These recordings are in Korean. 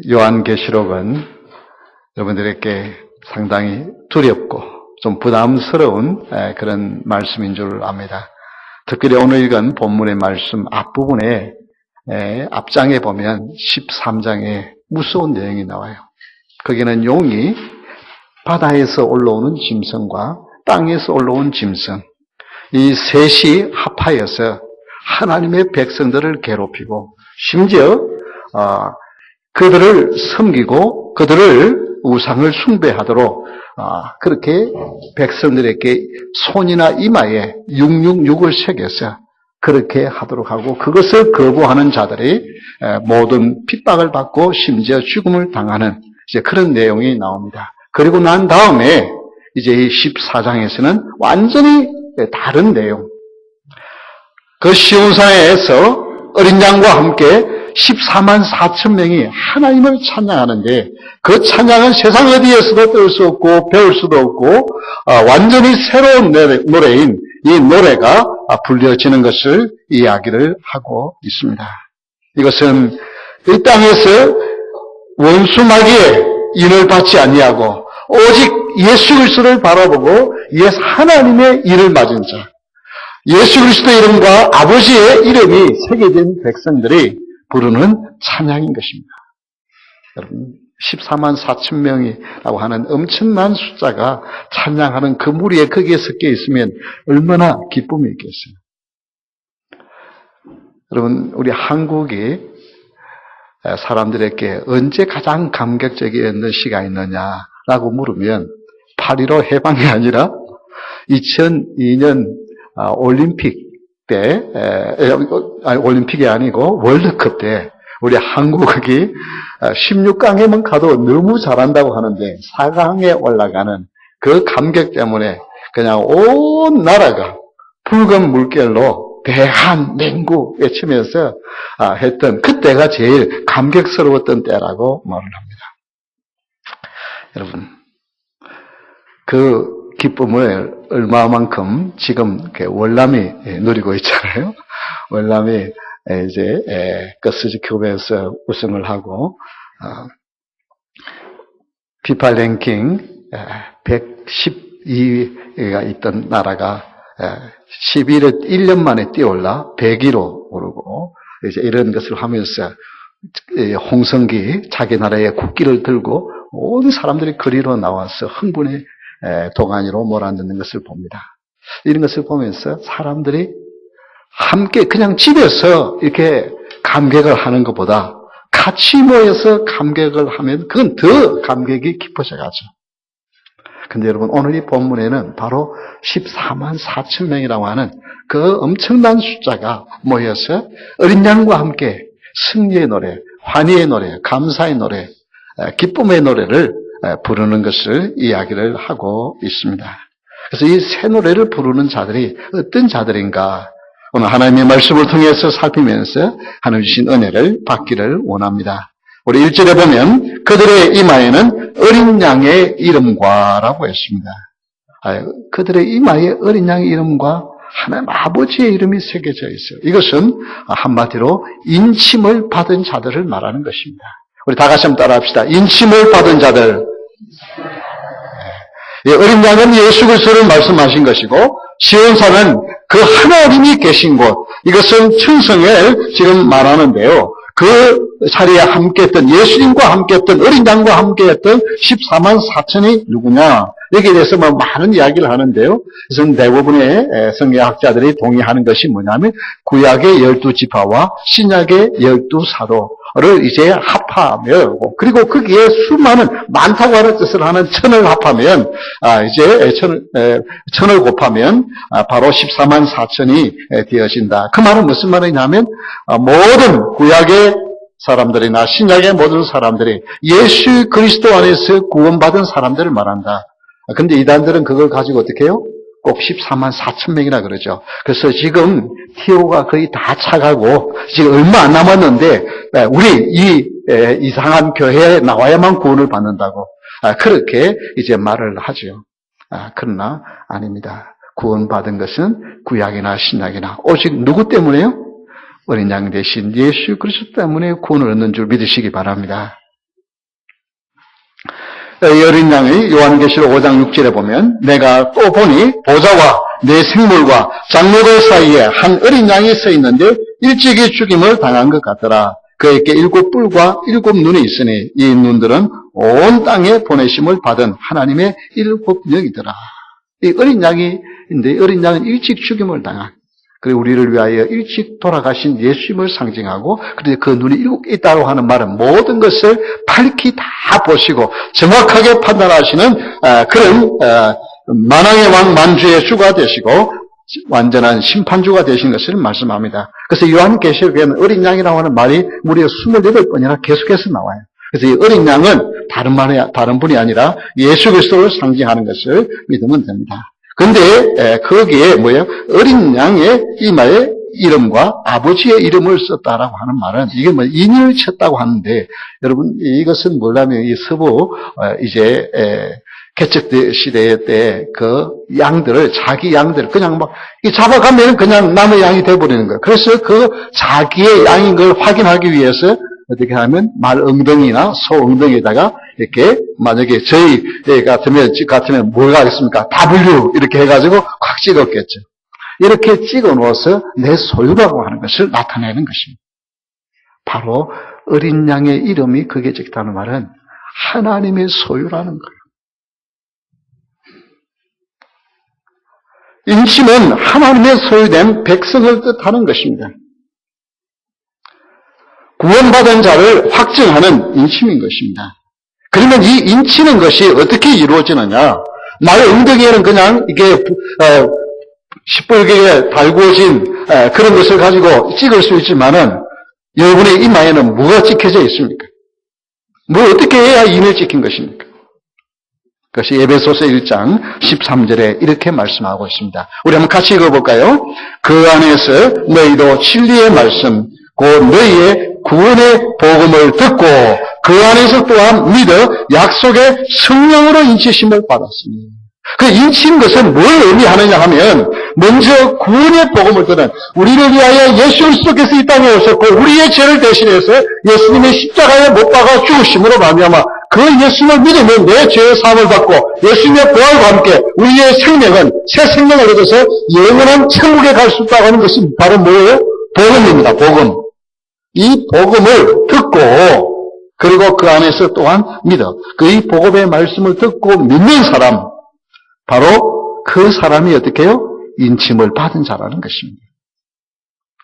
요한계시록은 여러분들에게 상당히 두렵고 좀 부담스러운 그런 말씀인 줄 압니다. 특별히 오늘 읽은 본문의 말씀 앞부분에 앞장에 보면 13장에 무서운 내용이 나와요. 거기는 용이 바다에서 올라오는 짐승과 땅에서 올라온 짐승, 이 셋이 합하여서 하나님의 백성들을 괴롭히고 심지어 그들을 섬기고 그들을 우상을 숭배하도록 그렇게 백성들에게 손이나 이마에 666을 새겨서 그렇게 하도록 하고 그것을 거부하는 자들이 모든 핍박을 받고 심지어 죽음을 당하는 이제 그런 내용이 나옵니다. 그리고 난 다음에 이제 이 14장에서는 완전히 다른 내용. 그 시온산에서 어린 양과 함께 14만 4천 명이 하나님을 찬양하는데 그 찬양은 세상 어디에서도 뜰 수 없고 배울 수도 없고 완전히 새로운 노래인 이 노래가 불려지는 것을 이야기를 하고 있습니다. 이것은 이 땅에서 원수 마귀의 인을 받지 아니하고 오직 예수 그리스도를 바라보고 예수 하나님의 인을 맞은 자, 예수 그리스도 이름과 아버지의 이름이 새겨진 백성들이 부르는 찬양인 것입니다. 여러분 14만 4천 명이라고 하는 엄청난 숫자가 찬양하는 그 무리에 거기에 섞여 있으면 얼마나 기쁨이 있겠어요. 여러분 우리 한국이 사람들에게 언제 가장 감격적이었던 시가 있느냐라고 물으면 8.15 해방이 아니라 2002년 올림픽 때, 올림픽이 아니고 월드컵 때 우리 한국이 16강에만 가도 너무 잘한다고 하는데 4강에 올라가는 그 감격 때문에 그냥 온 나라가 붉은 물결로 대한민국 외치면서 했던 그때가 제일 감격스러웠던 때라고 말을 합니다. 여러분 그 기쁨을 얼마만큼 지금 월남이 누리고 있잖아요. 월남이 이제 스즈큐브에서 우승을 하고 피파 랭킹 112위가 있던 나라가 1년 만에 뛰어올라 100위로 오르고 이제 이런 것을 하면서 홍성기 자기 나라의 국기를 들고 모든 사람들이 거리로 나와서 흥분의 동안으로 몰아넣는 것을 봅니다. 이런 것을 보면서 사람들이 함께 그냥 집에서 이렇게 감격을 하는 것보다 같이 모여서 감격을 하면 그건 더 감격이 깊어져 가죠. 근데 여러분 오늘 이 본문에는 바로 14만 4천 명이라고 하는 그 엄청난 숫자가 모여서 어린 양과 함께 승리의 노래, 환희의 노래, 감사의 노래, 기쁨의 노래를 부르는 것을 이야기를 하고 있습니다. 그래서 이 새 노래를 부르는 자들이 어떤 자들인가 오늘 하나님의 말씀을 통해서 살피면서 하나님 주신 은혜를 받기를 원합니다. 우리 1절에 보면 그들의 이마에는 어린 양의 이름과 라고 했습니다. 그들의 이마에 어린 양의 이름과 하나님 아버지의 이름이 새겨져 있어요. 이것은 한마디로 인침을 받은 자들을 말하는 것입니다. 우리 다 같이 한번 따라합시다. 인침을 받은 자들. 어린 양은 예수 그리스도를 말씀하신 것이고 시온산은 그 하나님이 계신 곳, 이것은 천성을 지금 말하는데요. 그 자리에 함께했던 예수님과 함께했던 어린 양과 함께했던 14만 4천이 누구냐? 여기에 대해서 많은 이야기를 하는데요. 그래서 대부분의 성경학자들이 동의하는 것이 뭐냐면 구약의 12지파와 신약의 12사도를 이제 합하며 그리고 거기에 수많은 많다고 하는 뜻을 하는 천을 합하면 이제 천을 곱하면 바로 14만 4천이 되어진다. 그 말은 무슨 말이냐면 모든 구약의 사람들이나 신약의 모든 사람들이 예수 그리스도 안에서 구원받은 사람들을 말한다. 근데 이단들은 그걸 가지고 어떻게 해요? 꼭 14만 4천 명이라 그러죠. 그래서 지금 티오가 거의 다 차가고 지금 얼마 안 남았는데 우리 이 이상한 교회에 나와야만 구원을 받는다고 그렇게 이제 말을 하죠. 그러나 아닙니다. 구원받은 것은 구약이나 신약이나 오직 누구 때문에요? 어린 양 대신 예수 그리스도 때문에 구원을 얻는 줄 믿으시기 바랍니다. 이 어린 양의 요한계시록 5장 6절에 보면 내가 또 보니 보좌와 내 생물과 장로들 사이에 한 어린 양이 서 있는데 일찍이 죽임을 당한 것 같더라. 그에게 7 뿔과 7 눈이 있으니 이 눈들은 온 땅에 보내심을 받은 하나님의 7 영이더라. 이 어린 양인데 어린 양은 일찍 죽임을 당한, 그리고 우리를 위하여 일찍 돌아가신 예수님을 상징하고, 그런데 그 눈이 7개 있다고 하는 말은 모든 것을 밝히 다 보시고 정확하게 판단하시는 그런 만왕의 왕 만주의 주가 되시고 완전한 심판주가 되신 것을 말씀합니다. 그래서 요한계시록에는 어린 양이라고 하는 말이 무려 28번이나 계속해서 나와요. 그래서 이 어린 양은 다른 분이 아니라 예수 그리스도를 상징하는 것을 믿으면 됩니다. 근데 거기에 뭐예요? 어린 양의 이마에 이름과 아버지의 이름을 썼다라고 하는 말은 이게 뭐 인을 쳤다고 하는데, 여러분 이것은 뭐냐면 이 서부 이제 개척 시대 때 그 양들을, 자기 양들을 그냥 막 잡아가면 그냥 남의 양이 돼버리는 거예요. 그래서 그 자기의 양인 걸 확인하기 위해서 어떻게 하면 말 엉덩이나 소 엉덩이에다가 이렇게, 만약에 저희 같으면 뭐가 하겠습니까? W 이렇게 해가지고 콱 찍었겠죠. 이렇게 찍어 놓아서 내 소유라고 하는 것을 나타내는 것입니다. 바로 어린 양의 이름이 거기에 적다는 말은 하나님의 소유라는 거예요. 인침은 하나님의 소유된 백성을 뜻하는 것입니다. 구원받은 자를 확증하는 인침인 것입니다. 그러면 이 인치는 것이 어떻게 이루어지느냐? 나의 엉덩이에는 그냥 이게 시뻘겋게 달구어진 그런 것을 가지고 찍을 수 있지만은 여러분의 이마에는 뭐가 찍혀져 있습니까? 뭐 어떻게 해야 인을 찍힌 것입니까? 그것이 에베소서 1장 13절에 이렇게 말씀하고 있습니다. 우리 한번 같이 읽어볼까요? 그 안에서 너희도 진리의 말씀, 곧 너희의 구원의 복음을 듣고 그 안에서 또한 믿어 약속의 성령으로 인치심을 받았습니다. 그 인치인 것은 뭘 의미하느냐 하면, 먼저 구원의 복음을 듣는, 우리를 위하여 예수 그리스도께서 이 땅에 오셨고 우리의 죄를 대신해서 예수님의 십자가에 못 박아 죽으심으로 말미암아 그 예수님을 믿으면 내 죄의 사함을 받고 예수님의 부활과 함께 우리의 생명은 새 생명을 얻어서 영원한 천국에 갈 수 있다고 하는 것이 바로 뭐예요? 복음입니다. 복음. 이 복음을 듣고 그리고 그 안에서 또한 믿어. 그 이 복음의 말씀을 듣고 믿는 사람, 바로 그 사람이 어떻게 해요? 인침을 받은 자라는 것입니다.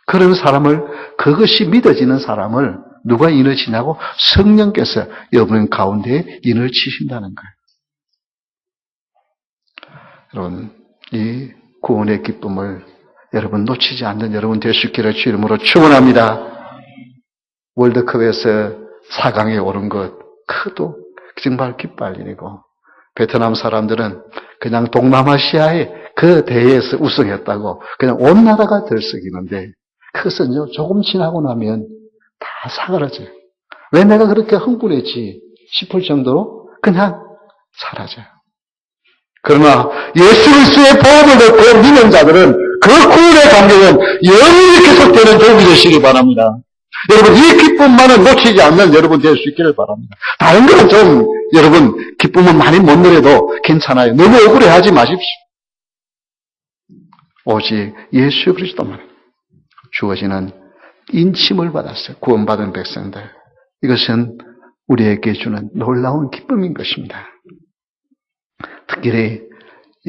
그런 사람을, 그것이 믿어지는 사람을 누가 인을 치냐고? 성령께서 여러분 가운데 인을 치신다는 거예요. 여러분, 이 구원의 기쁨을 여러분 놓치지 않는 여러분 될 수 있기를 주 이름으로 축원합니다. 월드컵에서 4강에 오른 것, 그것도 정말 기뻐할 일이고, 베트남 사람들은 그냥 동남아시아의 그 대회에서 우승했다고 그냥 온 나라가 들썩이는데, 그것은요, 조금 지나고 나면 다 사라져요. 왜 내가 그렇게 흥분했지 싶을 정도로 그냥 사라져요. 그러나 예수 그리스도의 보험을 듣고 믿는 자들은 그 구원의 감격은 영원히 계속되는 복이 되시기 바랍니다. 여러분, 이 기쁨만은 놓치지 않는 여러분 될 수 있기를 바랍니다. 다른 거는 좀 여러분 기쁨은 많이 못 누려도 괜찮아요. 너무 억울해하지 마십시오. 오직 예수 그리스도만 주어지는 인침을 받았어요. 구원받은 백성들. 이것은 우리에게 주는 놀라운 기쁨인 것입니다. 특별히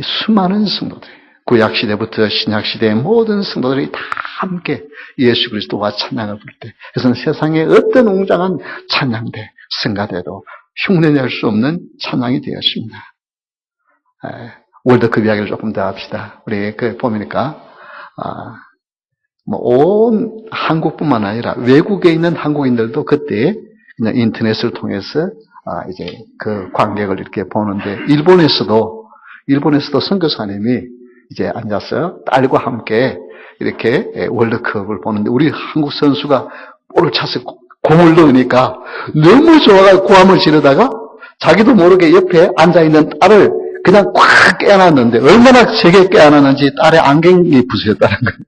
수많은 성도들, 구약시대부터 신약시대의 모든 성도들이 다 함께 예수 그리스도와 찬양을 부를 때, 그것은 세상의 어떤 웅장한 찬양대, 성가대도 흉내낼 수 없는 찬양이 되었습니다. 월드컵 이야기를 조금 더 합시다. 우리 보니까 온 한국뿐만 아니라 외국에 있는 한국인들도 그때 그냥 인터넷을 통해서 이제 그 관객을 이렇게 보는데, 일본에서도 선교사님이 이제 앉아서 딸과 함께 이렇게 월드컵을 보는데, 우리 한국 선수가 볼을 차서 공을 넣으니까 너무 좋아가지고 고함을 지르다가 자기도 모르게 옆에 앉아있는 딸을 그냥 꽉 깨안았는데, 얼마나 세게 깨안았는지 딸의 안경이 부서졌다는 거예요.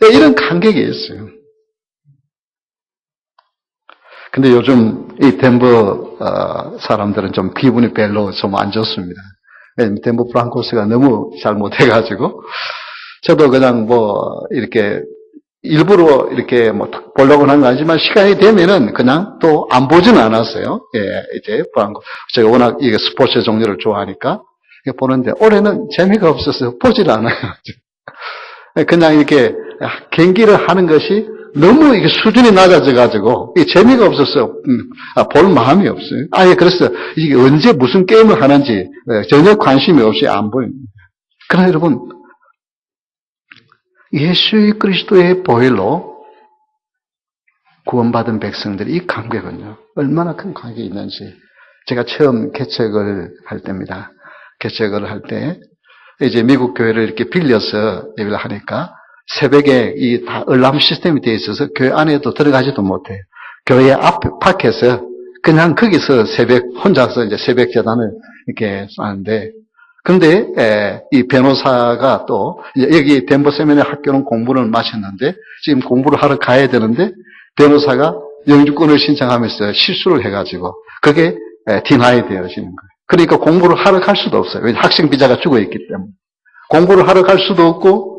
이런 간격이 있어요. 근데 요즘 이 덴버 사람들은 좀 기분이 별로 좀 안 좋습니다. 덴버 브랑코스가 너무 잘못해가지고 저도 그냥 뭐 이렇게 일부러 이렇게 뭐 보려고 하는 건 아니지만 시간이 되면은 그냥 또 안 보지는 않았어요. 예, 이제 브랑코 제가 워낙 이게 스포츠 종류를 좋아하니까 보는데 올해는 재미가 없어서 보질 않아요. 그냥 이렇게 경기를 하는 것이 너무 이게 수준이 낮아져가지고 재미가 없었어요. 볼 마음이 없어요. 아예 그래서 이게 언제 무슨 게임을 하는지 전혀 관심이 없이 안 보입니다. 그러나 여러분 예수 그리스도의 보혈로 구원받은 백성들이 이 간격은요 얼마나 큰 관계가 있는지 제가 처음 개척을 할 때입니다. 개척을 할 때 이제 미국 교회를 이렇게 빌려서 예배를 하니까 새벽에 이 다 알람 시스템이 되어 있어서 교회 안에도 들어가지도 못해요. 교회 앞 밖에서 그냥 거기서 새벽 혼자서 이제 새벽 재단을 이렇게 하는데 그런데 이 변호사가 또 여기 덴버 세미나 학교는 공부를 마쳤는데 지금 공부를 하러 가야 되는데 변호사가 영주권을 신청하면서 실수를 해가지고 그게 디나이 되어지는 거예요. 그러니까 공부를 하러 갈 수도 없어요. 왜냐하면 학생 비자가 죽어있기 때문에 공부를 하러 갈 수도 없고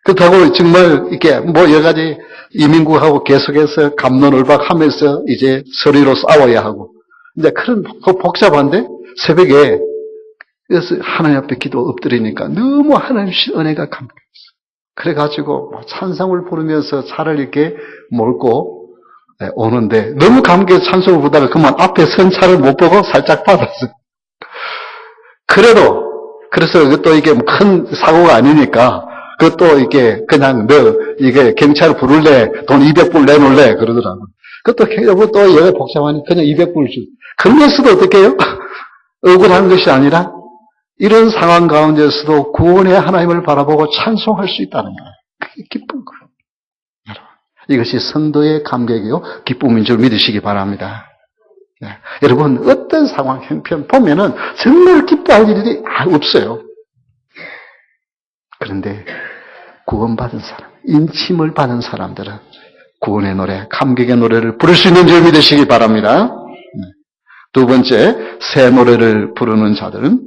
그렇다고 정말 이렇게 뭐 여러 가지 이민국하고 계속해서 갑론을박하면서 이제 서류로 싸워야 하고 이제 그런 복잡한데 새벽에 그래서 하나님 앞에 기도 엎드리니까 너무 하나님의 은혜가 감격했어요. 그래가지고 찬송을 부르면서 차를 이렇게 몰고 오는데 너무 감격해서 찬송을 부르다가 그만 앞에 선 차를 못 보고 살짝 받았어요. 그래서 또 이게 큰 사고가 아니니까 그것도 이게 그냥 너 이게 경찰 부를래 돈 200불 내놓을래 그러더라고요. 그것도 또 여러 복잡하니 그냥 200불 주. 걸렸어도 어떻게 해요? 억울한 것이 아니라 이런 상황 가운데서도 구원의 하나님을 바라보고 찬송할 수 있다는 거예요. 그게 기쁜 거예요. 여러분, 이것이 성도의 감격이요 기쁨인 줄 믿으시기 바랍니다. 네. 여러분 어떤 상황 형편 보면은 정말 기뻐할 일이 없어요. 그런데 구원받은 사람, 인침을 받은 사람들은 구원의 노래, 감격의 노래를 부를 수 있는 줄 믿으시기 바랍니다. 네. 두 번째, 새 노래를 부르는 자들은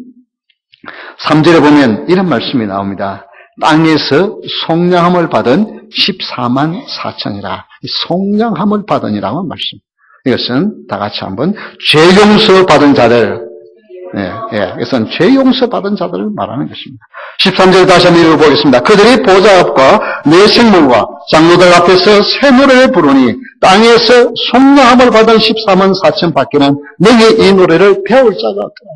3절에 보면 이런 말씀이 나옵니다. 땅에서 속량함을 받은 14만 4천이라. 속량함을 받으니라는 말씀. 이것은 다 같이 한번 죄 용서 받은 자들, 이것은 죄 용서 받은 자들을 말하는 것입니다. 13절 다시 한번 읽어보겠습니다. 그들이 보좌 앞과 내 생물과 장로들 앞에서 새 노래를 부르니 땅에서 속량함을 받은 14만 4천 밖에는 너희 이 노래를 배울 자가 없더라.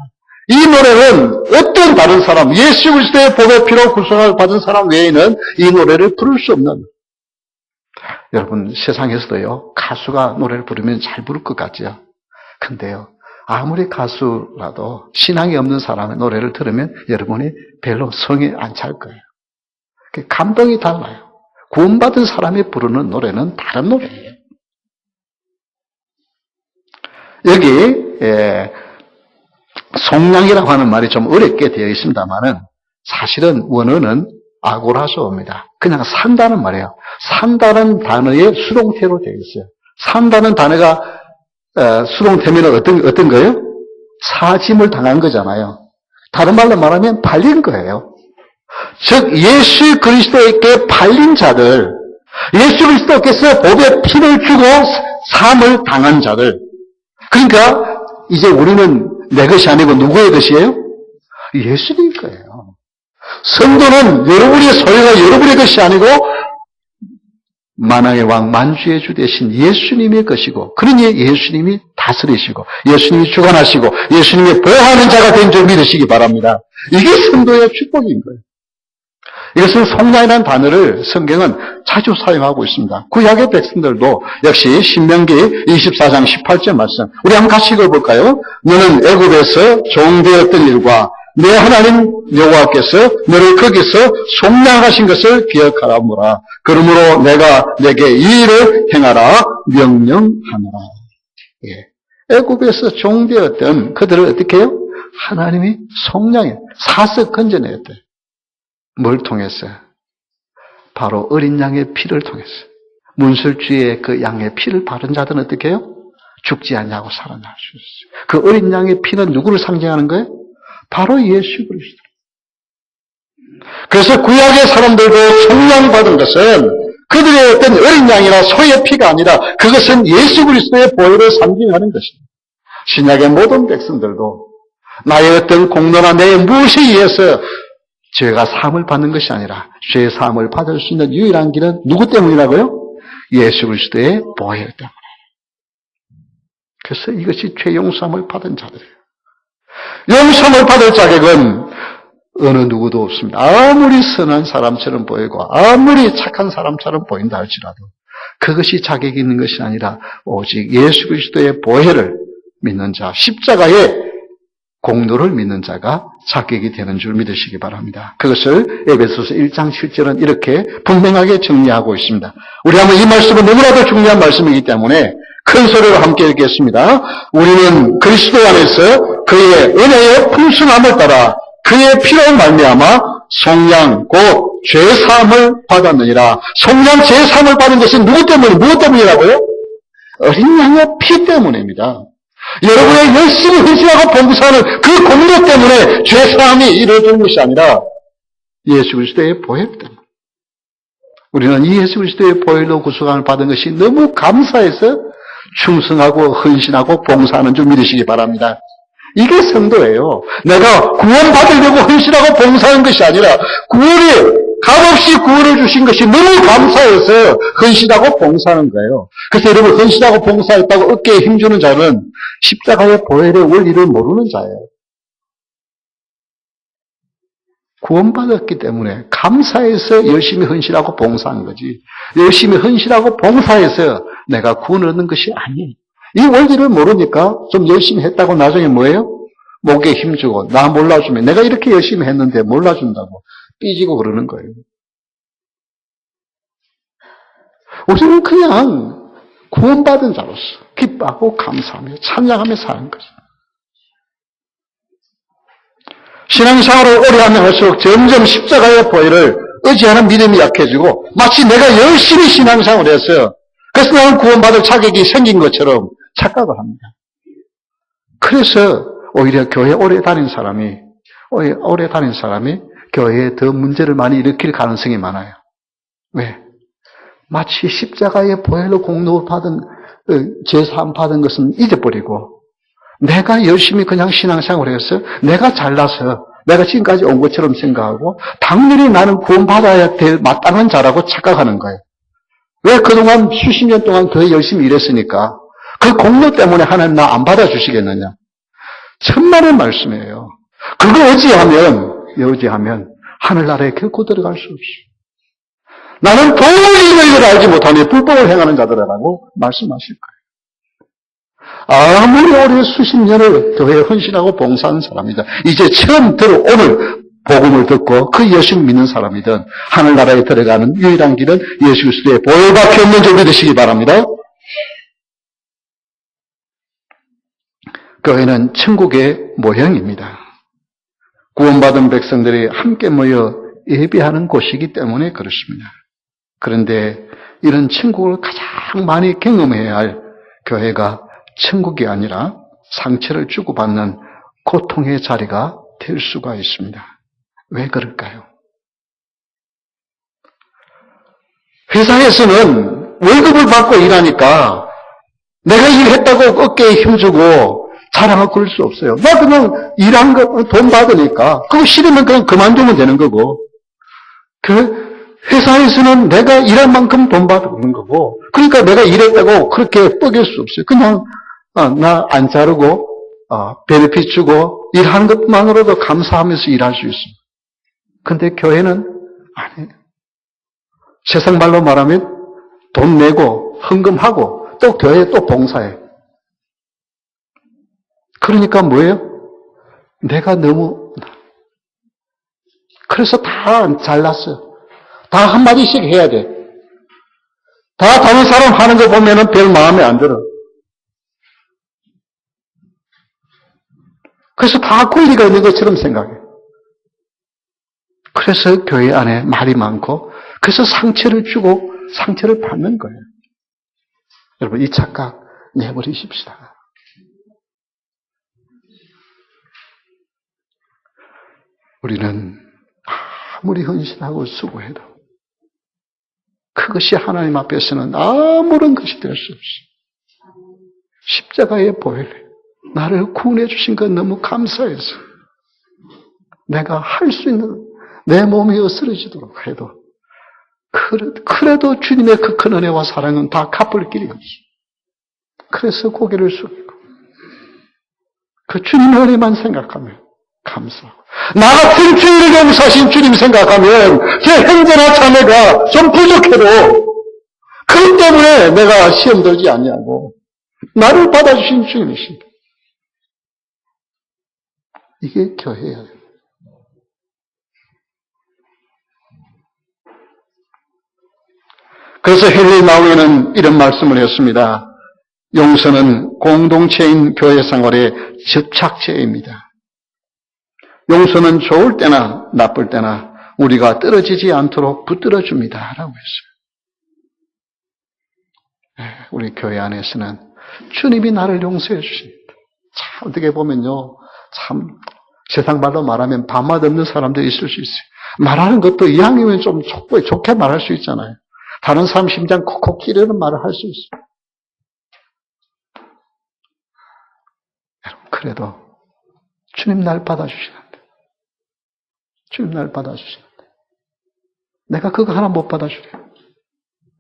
이 노래는 어떤 다른 사람, 예수 그리스도의 복의 피로 구속을 받은 사람 외에는 이 노래를 부를 수 없는. 여러분 세상에서도요 가수가 노래를 부르면 잘 부를 것 같죠. 근데요 아무리 가수라도 신앙이 없는 사람의 노래를 들으면 여러분이 별로 성에 안 찰 거예요. 감동이 달라요. 구원받은 사람이 부르는 노래는 다른 노래예요. 여기 속량이라고 하는 말이 좀 어렵게 되어 있습니다만은 사실은 원어는 아고라소입니다. 그냥 산다는 말이에요. 산다는 단어의 수동태로 되어 있어요. 산다는 단어가 수동태면 어떤 거예요? 사짐을 당한 거잖아요. 다른 말로 말하면 팔린 거예요. 즉 예수 그리스도에게 팔린 자들, 예수 그리스도께서 복의 피를 주고 삶을 당한 자들. 그러니까 이제 우리는 내 것이 아니고 누구의 것이에요? 예수님 거예요. 성도는 여러분의 소유가 여러분의 것이 아니고 만왕의 왕 만주의 주 되신 예수님의 것이고 그러니 예수님이 다스리시고 예수님이 주관하시고 예수님이 보호하는 자가 된 줄 믿으시기 바랍니다. 이게 성도의 축복인 거예요. 이것은 속량이라는 단어를 성경은 자주 사용하고 있습니다. 구약의 백성들도 역시 신명기 24장 18절 말씀 우리 한번 같이 읽어볼까요? 너는 애굽에서 종되었던 일과 내 하나님 여호와께서 너를 거기서 속량하신 것을 기억하라무라. 그러므로 내가 내게 이 일을 행하라 명령하노라. 애굽에서 종되었던 그들을 어떻게 해요? 하나님이 속량해 사서 건져냈대. 뭘 통해서? 바로 어린 양의 피를 통해서. 문설주의 그 양의 피를 바른 자들은 어떻게 해요? 죽지 않냐고 살아날 수 있어요. 그 어린 양의 피는 누구를 상징하는 거예요? 바로 예수 그리스도. 그래서 구약의 사람들도 속량받은 것은 그들의 어떤 어린 양이나 소의 피가 아니라 그것은 예수 그리스도의 보혈을 상징하는 것입니다. 신약의 모든 백성들도 나의 어떤 공로나 내 무엇에 의해서 죄가 사함을 받는 것이 아니라 죄 사함을 받을 수 있는 유일한 길은 누구 때문이라고요? 예수 그리스도의 보혈 때문에. 그래서 이것이 죄 용서함을 받은 자들이에요. 용서함을 받을 자격은 어느 누구도 없습니다. 아무리 선한 사람처럼 보이고 아무리 착한 사람처럼 보인다 할지라도 그것이 자격이 있는 것이 아니라 오직 예수 그리스도의 보혈을 믿는 자, 십자가의 공로를 믿는 자가 자격이 되는 줄 믿으시기 바랍니다. 그것을 에베소서 1장 7절은 이렇게 분명하게 정리하고 있습니다. 우리 한번 이 말씀은 너무나도 중요한 말씀이기 때문에 큰 소리로 함께 읽겠습니다. 우리는 그리스도 안에서 그의 은혜의 풍성함을 따라 그의 피로 말미암아 속량 곧 죄사함을 받았느니라. 속량 죄사함을 받은 것은 누구 때문에 무엇 때문이라고요? 어린 양의 피 때문입니다. 여러분의 열심히 헌신하고 봉사하는 그 공로 때문에 죄사함이 이루어지는 것이 아니라 예수 그리스도의 보혈 때문에. 우리는 이 예수 그리스도의 보혈로 구속함을 받은 것이 너무 감사해서 충성하고 헌신하고 봉사하는 줄 믿으시기 바랍니다. 이게 성도예요. 내가 구원받으려고 헌신하고 봉사하는 것이 아니라 값없이 구원을 주신 것이 너무 감사해서 헌신하고 봉사하는 거예요. 그래서 여러분 헌신하고 봉사했다고 어깨에 힘주는 자는 십자가의 보혈의 원리를 모르는 자예요. 구원받았기 때문에 감사해서 열심히 헌신하고 봉사한 거지. 열심히 헌신하고 봉사해서 내가 구원을 얻는 것이 아니에요. 이 원리를 모르니까 좀 열심히 했다고 나중에 뭐예요? 목에 힘주고 나 몰라주면 내가 이렇게 열심히 했는데 몰라준다고 삐지고 그러는 거예요. 우리는 그냥 구원받은 자로서 기뻐하고 감사하며 찬양하며 사는 거죠. 신앙생활을 오래 하면 할수록 점점 십자가의 보혈을 의지하는 믿음이 약해지고 마치 내가 열심히 신앙생활을 해서 그래서 나는 구원받을 자격이 생긴 것처럼 착각을 합니다. 그래서 오히려 교회 오래 다닌 사람이 교회에 더 문제를 많이 일으킬 가능성이 많아요. 왜? 마치 십자가의 보혈로 공로 받은 제사함 받은 것은 잊어버리고 내가 열심히 그냥 신앙생활을 해서 내가 잘나서 내가 지금까지 온 것처럼 생각하고 당연히 나는 구원받아야 될 마땅한 자라고 착각하는 거예요. 왜 그동안 수십 년 동안 더 열심히 일했으니까 그 공로 때문에 하나님 나 안 받아주시겠느냐. 천만의 말씀이에요. 그거 의지하면 하늘나라에 결코 들어갈 수 없어. 나는 도무지 이걸 알지 못하니 불법을 행하는 자들이라고 말씀하실 거예요. 아무리 오래 수십 년을 교회에 헌신하고 봉사하는 사람이든 이제 처음 오늘 복음을 듣고 그 예수를 믿는 사람이든 하늘나라에 들어가는 유일한 길은 예수 그리스도의 보혈밖에 없는 줄 믿으시기 바랍니다. 교회는 천국의 모형입니다. 구원받은 백성들이 함께 모여 예배하는 곳이기 때문에 그렇습니다. 그런데 이런 천국을 가장 많이 경험해야 할 교회가 천국이 아니라 상처를 주고받는 고통의 자리가 될 수가 있습니다. 왜 그럴까요? 회사에서는 월급을 받고 일하니까 내가 일했다고 어깨에 힘주고 자랑하고 그럴 수 없어요. 나 그냥 일한 거 돈 받으니까 그거 싫으면 그냥 그만두면 되는 거고 그 회사에서는 내가 일한 만큼 돈 받는 거고 그러니까 내가 일했다고 그렇게 뻐길 수 없어요. 그냥 나 안 자르고 베네핏 주고 일하는 것만으로도 감사하면서 일할 수 있습니다. 근데 교회는 아니에요. 세상 말로 말하면 돈 내고 헌금하고 또 교회에 또 봉사해. 그러니까 뭐예요? 내가 너무 그래서 다 잘났어요. 다 한마디씩 해야 돼. 다 다른 사람 하는 거 보면은 별 마음에 안 들어. 그래서 다 권리가 있는 것처럼 생각해. 그래서 교회 안에 말이 많고 그래서 상처를 주고 상처를 받는 거예요. 여러분, 이 착각 내버리십시다. 우리는 아무리 헌신하고 수고해도 그것이 하나님 앞에서는 아무런 것이 될 수 없어. 십자가의 보혈, 나를 구원해 주신 것 너무 감사해서 내가 할 수 있는 내 몸이 으스러지도록 해도 그래도 주님의 그 큰 은혜와 사랑은 다 갚을 길이 없어. 그래서 고개를 숙이고 그 주님의 은혜만 생각하면 감사하고, 나 같은 주인을 용서하신 주님 생각하면 제 형제나 자매가 좀 부족해도 그것 때문에 내가 시험 들지 않냐고 나를 받아주신 주님이십니다. 이게 교회예요. 그래서 헨리 나우에는 이런 말씀을 했습니다. 용서는 공동체인 교회 생활의 접착제입니다. 용서는 좋을 때나 나쁠 때나 우리가 떨어지지 않도록 붙들어줍니다. 라고 했어요. 우리 교회 안에서는 주님이 나를 용서해 주십니다. 참 어떻게 보면요, 참 세상 말로 말하면 밥맛 없는 사람들이 있을 수 있어요. 말하는 것도 이왕이면 좀 좋게 말할 수 있잖아요. 다른 사람 심장 콕콕 찌르는 말을 할 수 있어요. 여러분, 그래도 주님 날 받아주시는데, 주님 날 받아주시는데 내가 그거 하나 못 받아주래요.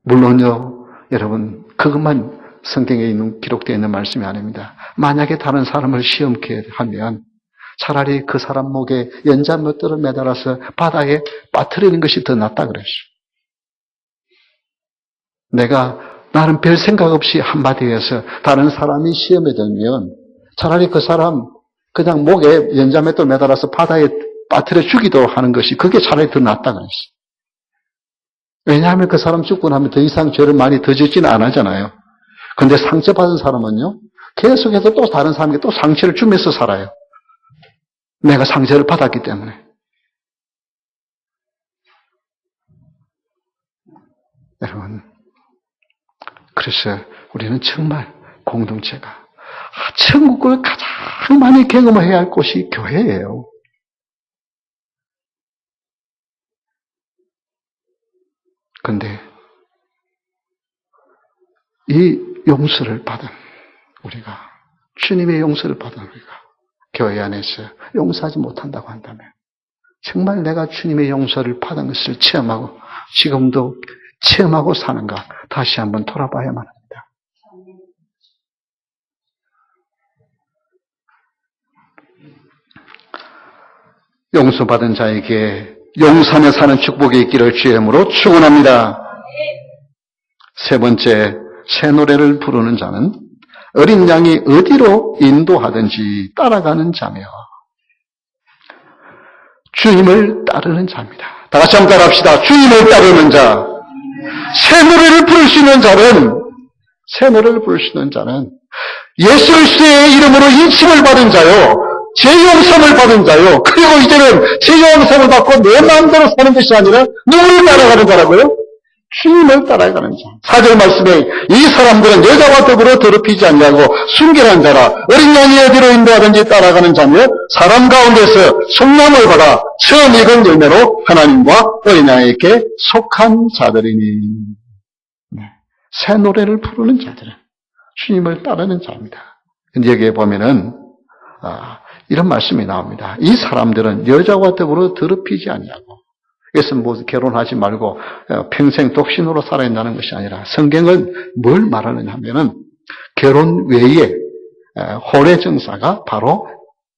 물론요, 여러분, 그것만 성경에 있는 기록되어 있는 말씀이 아닙니다. 만약에 다른 사람을 시험케 하면 차라리 그 사람 목에 연자못들을 매달아서 바다에 빠뜨리는 것이 더 낫다 그랬어요. 나는 별 생각 없이 한마디 해서 다른 사람이 시험에 들면 차라리 그 사람 그냥 목에 연자맷돌 매달아서 바다에 빠뜨려 주기도 하는 것이 그게 차라리 더 낫다 그랬어요. 왜냐하면 그 사람 죽고 나면 더 이상 죄를 많이 더 짓지는 안 하잖아요. 근데 상처받은 사람은요, 계속해서 또 다른 사람에게 또 상처를 주면서 살아요. 내가 상처를 받았기 때문에. 여러분, 그래서 우리는 정말 공동체가 천국을 가장 많이 경험해야 할 곳이 교회예요. 그런데 이 용서를 받은 우리가, 주님의 용서를 받은 우리가 교회 안에서 용서하지 못한다고 한다면 정말 내가 주님의 용서를 받은 것을 체험하고 지금도 체험하고 사는가 다시 한번 돌아봐야만 합니다. 용서받은 자에게 용산에 사는 축복이 있기를 주의 이름으로 축원합니다. 세 번째, 새 노래를 부르는 자는 어린 양이 어디로 인도하든지 따라가는 자며 주님을 따르는 자입니다. 다 같이 한번 따라합시다. 주님을 따르는 자. 새 노래를 부를 수 있는 자는 예수 그리스도의 이름으로 인침을 받은 자요, 죄용서를 받은 자요, 그리고 이제는 죄용서를 받고 내 마음대로 사는 것이 아니라 누구를 따라가는 자라고요? 주님을 따라가는 자. 4절 말씀에 이 사람들은 여자와 더불어 더럽히지 않냐고 순결한 자라, 어린 양이 어디로 인도하든지 따라가는 자며 사람 가운데서 성령을 받아 처음 익은 열매로 하나님과 어린 양에게 속한 자들이니. 새 노래를 부르는 자들은 주님을 따르는 자입니다. 근데 여기에 보면은 이런 말씀이 나옵니다. 이 사람들은 여자와 더불어 더럽히지 않냐고. 이것은 뭐 결혼하지 말고 평생 독신으로 살아야 한다는 것이 아니라 성경은 뭘 말하느냐 하면은 결혼 외에 혼외 정사가 바로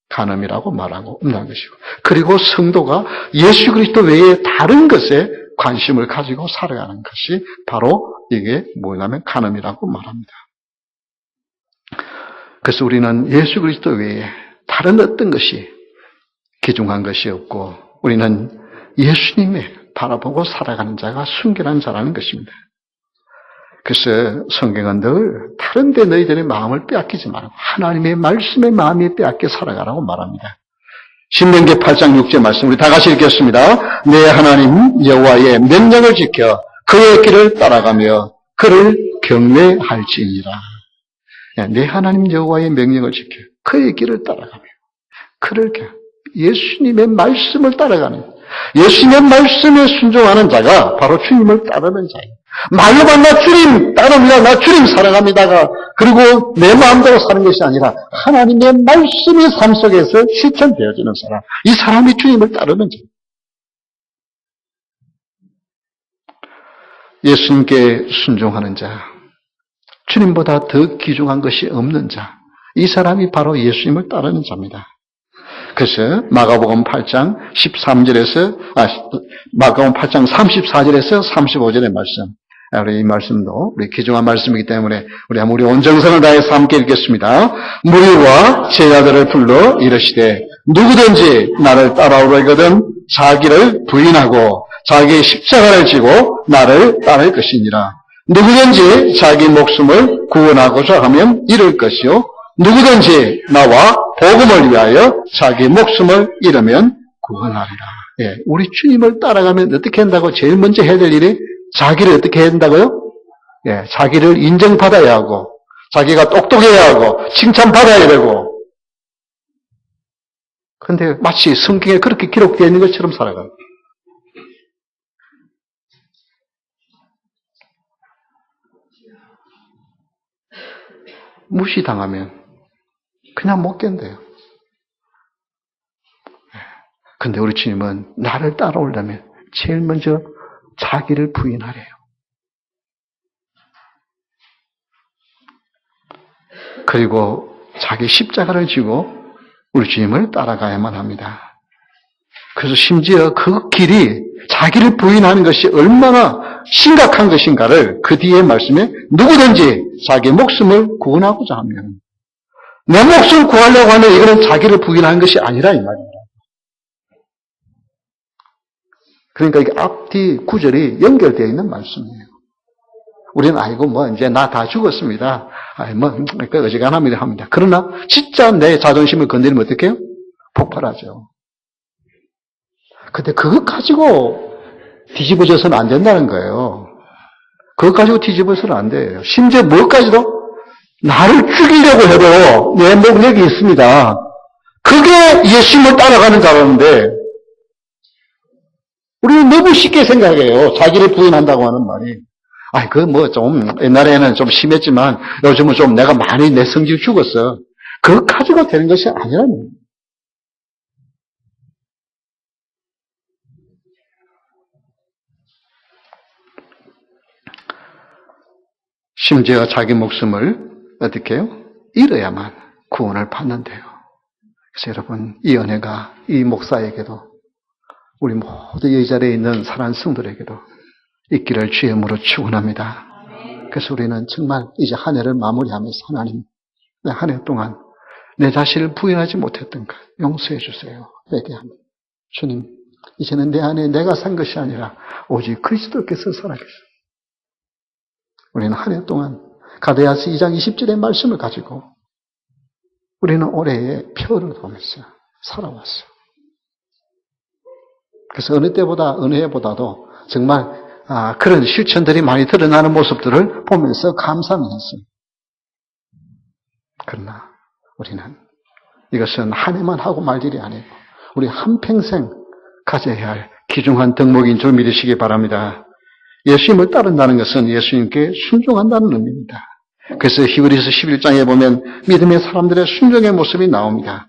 간음이라고 말하고 있는 것이고, 그리고 성도가 예수 그리스도 외에 다른 것에 관심을 가지고 살아가는 것이 바로 이게 뭐냐면 간음이라고 말합니다. 그래서 우리는 예수 그리스도 외에 다른 어떤 것이 귀중한 것이 없고 우리는 예수님을 바라보고 살아가는 자가 순결한 자라는 것입니다. 그래서 성경은 늘 다른 데 너희들의 마음을 빼앗기지 말고 하나님의 말씀의 마음이 빼앗겨 살아가라고 말합니다. 신명기 8장 6절 말씀 우리 다 같이 읽겠습니다. 내 하나님 여호와의 명령을 지켜 그의 길을 따라가며 그를 경외할지니라. 내 하나님 여호와의 명령을 지켜 그의 길을 따라가며 그를 예수님의 말씀을 따라가는 예수님의 말씀에 순종하는 자가 바로 주님을 따르는 자예요. 말로만 나 주님 따릅니다. 나 주님 사랑합니다가 그리고 내 마음대로 사는 것이 아니라 하나님의 말씀이 삶 속에서 실천되어지는 사람. 이 사람이 주님을 따르는 자. 예수님께 순종하는 자. 주님보다 더 귀중한 것이 없는 자. 이 사람이 바로 예수님을 따르는 자입니다. 그래서 마가복음 8장 13절에서 마가복음 8장 34절에서 35절의 말씀. 우리 이 말씀도 우리 귀중한 말씀이기 때문에 우리 온 정성을 다해서 함께 읽겠습니다. 무리와 제자들을 불러 이르시되 누구든지 나를 따라오려거든 자기를 부인하고 자기의 십자가를 지고 나를 따를 것이니라. 누구든지 자기 목숨을 구원하고자 하면 잃을 것이요 누구든지 나와 복음을 위하여 자기 목숨을 잃으면 구원하리라. 예, 우리 주님을 따라가면 어떻게 한다고? 제일 먼저 해야 될 일이 자기를 어떻게 해야 된다고요? 예, 자기를 인정받아야 하고 자기가 똑똑해야 하고 칭찬받아야 되고 그런데 마치 성경에 그렇게 기록되어 있는 것처럼 살아가요. 무시당하면 그냥 못 견뎌요. 근데 우리 주님은 나를 따라오려면 제일 먼저 자기를 부인하래요. 그리고 자기 십자가를 지고 우리 주님을 따라가야만 합니다. 그래서 심지어 그 길이 자기를 부인하는 것이 얼마나 심각한 것인가를 그 뒤에 말씀에 누구든지 자기 목숨을 구원하고자 하면 내 목숨을 구하려고 하면 이거는 자기를 부인하는 것이 아니라 이 말입니다. 그러니까 이게 앞뒤 구절이 연결되어 있는 말씀이에요. 우리는 아이고 이제 나 다 죽었습니다. 어지간합니다 합니다. 그러나 진짜 내 자존심을 건드리면 어떻게 해요? 폭발하죠. 근데 그것 가지고 뒤집어져서는 안 된다는 거예요. 그것 가지고 뒤집어서는 안 돼요. 심지어 뭐까지도 나를 죽이려고 해도 내 목력이 있습니다. 그게 예수님을 따라가는 자라는데 우리는 너무 쉽게 생각해요. 자기를 부인한다고 하는 말이. 옛날에는 좀 심했지만 요즘은 좀 내가 많이 내 성질 죽었어. 그것 가지고 되는 것이 아니라는 거예요. 심지어 자기 목숨을 어떻게 해요? 잃어야만 구원을 받는데요. 그래서 여러분, 이 은혜가 이 목사에게도 우리 모두 이 자리에 있는 사랑하는 성도들에게도 있기를 주의 이름으로 축원합니다. 그래서 우리는 정말 이제 한 해를 마무리하면서 하나님, 한 해 동안 내 자신을 부인하지 못했던 것 용서해 주세요. 회개합니다. 주님, 이제는 내 안에 내가 산 것이 아니라 오직 그리스도께서 살아계십니다. 우리는 한 해 동안 가데아서 2장 20절의 말씀을 가지고 우리는 올해의 표를 보면서 살아왔어요. 그래서 어느 때보다, 어느 해보다도 정말 그런 실천들이 많이 드러나는 모습들을 보면서 감사는 했어요. 그러나 우리는 이것은 한 해만 하고 말 일이 아니고 우리 한평생 가져야 할 귀중한 덕목인 줄 믿으시기 바랍니다. 예수님을 따른다는 것은 예수님께 순종한다는 의미입니다. 그래서 히브리서 11장에 보면 믿음의 사람들의 순종의 모습이 나옵니다.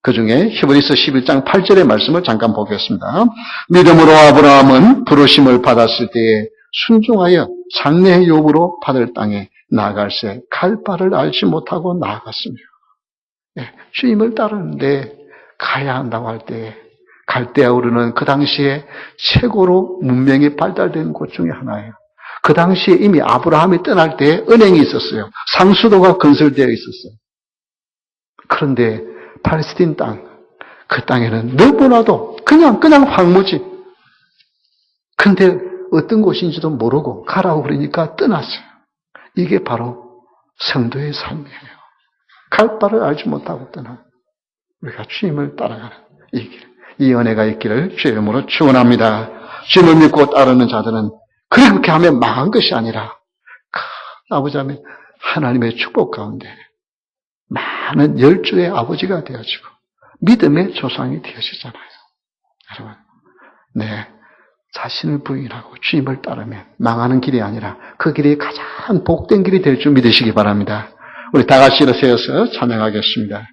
그 중에 히브리서 11장 8절의 말씀을 잠깐 보겠습니다. 믿음으로 아브라함은 부르심을 받았을 때에 순종하여 장래의 요구로 받을 땅에 나아갈새 갈 바를 알지 못하고 나아갔습니다. 주님을 따르는데 가야 한다고 할 때 갈대아우르는 그 당시에 최고로 문명이 발달된 곳 중에 하나예요. 그 당시에 이미 아브라함이 떠날 때 은행이 있었어요. 상수도가 건설되어 있었어요. 그런데 팔레스틴 땅, 그 땅에는 너무나도 그냥 황무지. 그런데 어떤 곳인지도 모르고 가라고 그러니까 떠났어요. 이게 바로 성도의 삶이에요. 갈 바를 알지 못하고 떠나 우리가 주님을 따라가는 이 은혜가 있기를 주의 이름으로 축원합니다. 주님을 믿고 따르는 자들은 그렇게 하면 망한 것이 아니라 아버지 하면 하나님의 축복 가운데 많은 열조의 아버지가 되어지고 믿음의 조상이 되어지잖아요. 여러분, 네, 자신을 부인하고 주님을 따르면 망하는 길이 아니라 그 길이 가장 복된 길이 될 줄 믿으시기 바랍니다. 우리 다 같이 일어서서 찬양하겠습니다.